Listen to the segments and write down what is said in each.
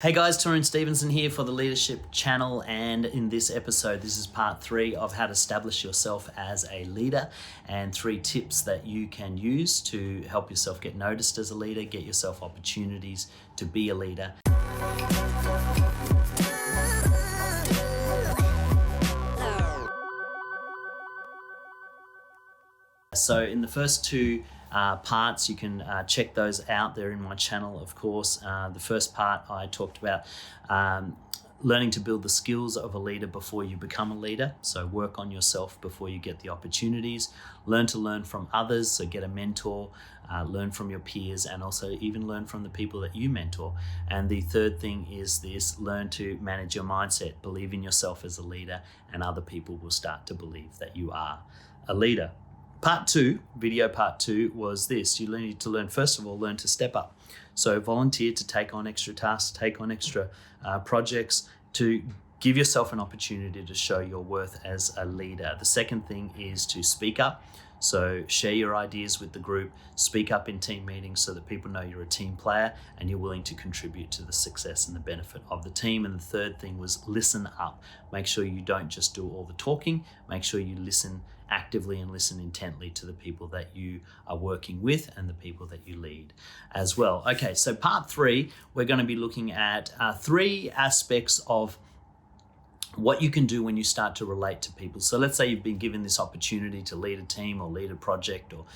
Hey guys, Torrin Stevenson here for the Leadership Channel, and in this episode, this is part 3 of how to establish yourself as a leader and 3 tips that you can use to help yourself get noticed as a leader, get yourself opportunities to be a leader. So in the first 2 parts, you can check those out. They're in my channel, of course. The first part, I talked about learning to build the skills of a leader before you become a leader. So work on yourself before you get the opportunities. Learn to learn from others, so get a mentor, learn from your peers, and also even learn from the people that you mentor. And the third thing is this: learn to manage your mindset. Believe in yourself as a leader, and other people will start to believe that you are a leader. Video part 2 was this: you need to learn, first of all, learn to step up. So volunteer to take on extra tasks, take on extra projects, to give yourself an opportunity to show your worth as a leader. The second thing is to speak up. So share your ideas with the group, speak up in team meetings so that people know you're a team player and you're willing to contribute to the success and the benefit of the team. And the third thing was listen up. Make sure you don't just do all the talking. Make sure you listen actively and listen intently to the people that you are working with and the people that you lead as well. Okay, so part 3, we're going to be looking at 3 aspects of what you can do when you start to relate to people. So let's say you've been given this opportunity to lead a team or lead a project or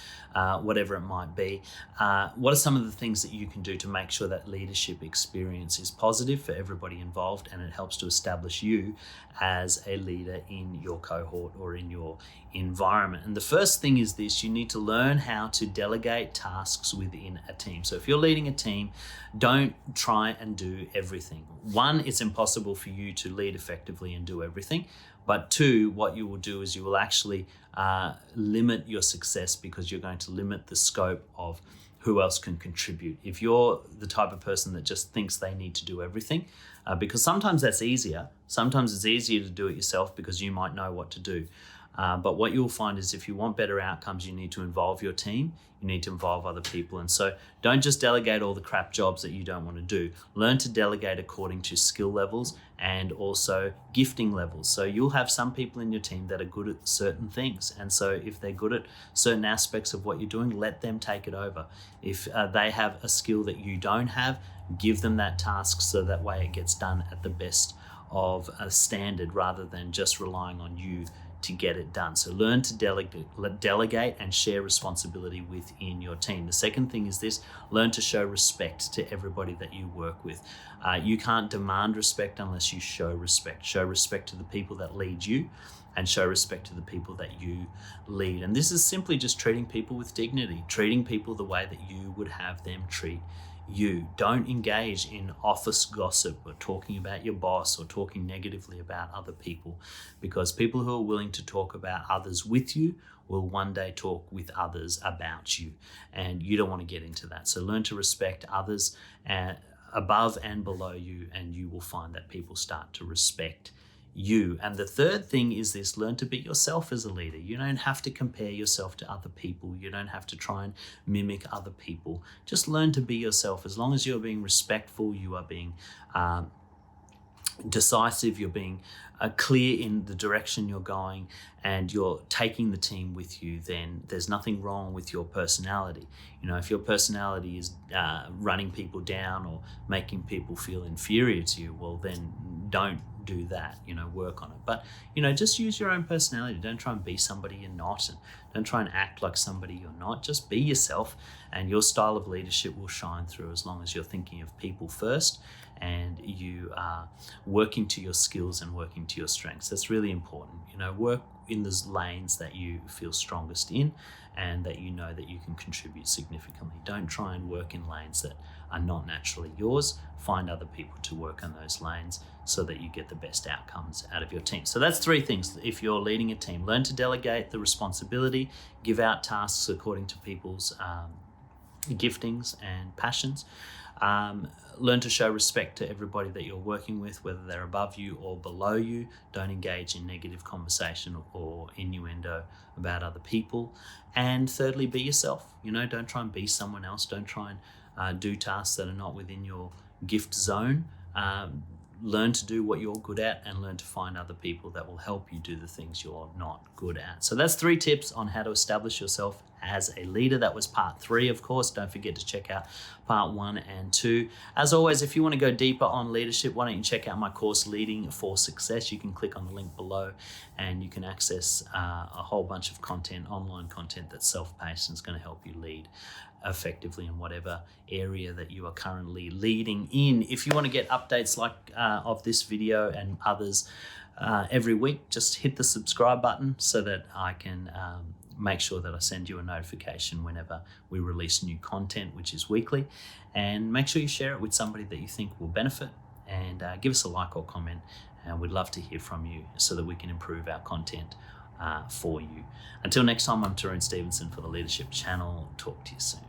whatever it might be. What are some of the things that you can do to make sure that leadership experience is positive for everybody involved, and it helps to establish you as a leader in your cohort or in your environment? And the first thing is this: you need to learn how to delegate tasks within a team. So if you're leading a team, don't try and do everything. 1, it's impossible for you to lead effectively and do everything. But 2, what you will do is you will actually limit your success, because you're going to limit the scope of who else can contribute. If you're the type of person that just thinks they need to do everything, because sometimes that's easier. Sometimes it's easier to do it yourself because you might know what to do. But what you'll find is, if you want better outcomes, you need to involve your team. You need to involve other people. And so don't just delegate all the crap jobs that you don't want to do. Learn to delegate according to skill levels and also gifting levels. So you'll have some people in your team that are good at certain things. And so if they're good at certain aspects of what you're doing, let them take it over. If they have a skill that you don't have, give them that task, so that way it gets done at the best of a standard, rather than just relying on you to get it done. So learn to delegate and share responsibility within your team. The second thing is this: learn to show respect to everybody that you work with. You can't demand respect unless you show respect. Show respect to the people that lead you, and show respect to the people that you lead. And this is simply just treating people with dignity, treating people the way that you would have them treat you. Don't engage in office gossip or talking about your boss or talking negatively about other people, because people who are willing to talk about others with you will one day talk with others about you, and you don't want to get into that. So learn to respect others above and below you, and you will find that people start to respect you. And the third thing is this: learn to be yourself as a leader. You don't have to compare yourself to other people. You don't have to try and mimic other people. Just learn to be yourself. As long as you're being respectful, you are being decisive, you're being clear in the direction you're going, and you're taking the team with you, then there's nothing wrong with your personality. You know, if your personality is running people down or making people feel inferior to you, well, then don't do that. Work on it. But just use your own personality. Don't try and be somebody you're not, and don't try and act like somebody you're not. Just be yourself, and your style of leadership will shine through, as long as you're thinking of people first and you are working to your skills and working to your strengths. That's really important. Work in those lanes that you feel strongest in and that you know that you can contribute significantly. Don't try and work in lanes that are not naturally yours. Find other people to work on those lanes so that you get the best outcomes out of your team. So that's 3 things. If you're leading a team, learn to delegate the responsibility, give out tasks according to people's giftings and passions. Learn to show respect to everybody that you're working with, whether they're above you or below you. Don't engage in negative conversation or innuendo about other people. And thirdly, be yourself. Don't try and be someone else. Don't try and do tasks that are not within your gift zone. learn to do what you're good at and learn to find other people that will help you do the things you're not good at. So that's 3 tips on how to establish yourself as a leader. That was part 3, of course. Don't forget to check out part 1 and 2. As always, if you want to go deeper on leadership, why don't you check out my course, Leading for Success. You can click on the link below and you can access a whole bunch of content, online content that's self-paced and is going to help you lead effectively in whatever area that you are currently leading in. If you want to get updates like of this video and others every week, just hit the subscribe button so that I can make sure that I send you a notification whenever we release new content, which is weekly. And make sure you share it with somebody that you think will benefit, and give us a like or comment, and we'd love to hear from you so that we can improve our content for you. Until next time, I'm Tarun Stevenson for the Leadership Channel. Talk to you soon.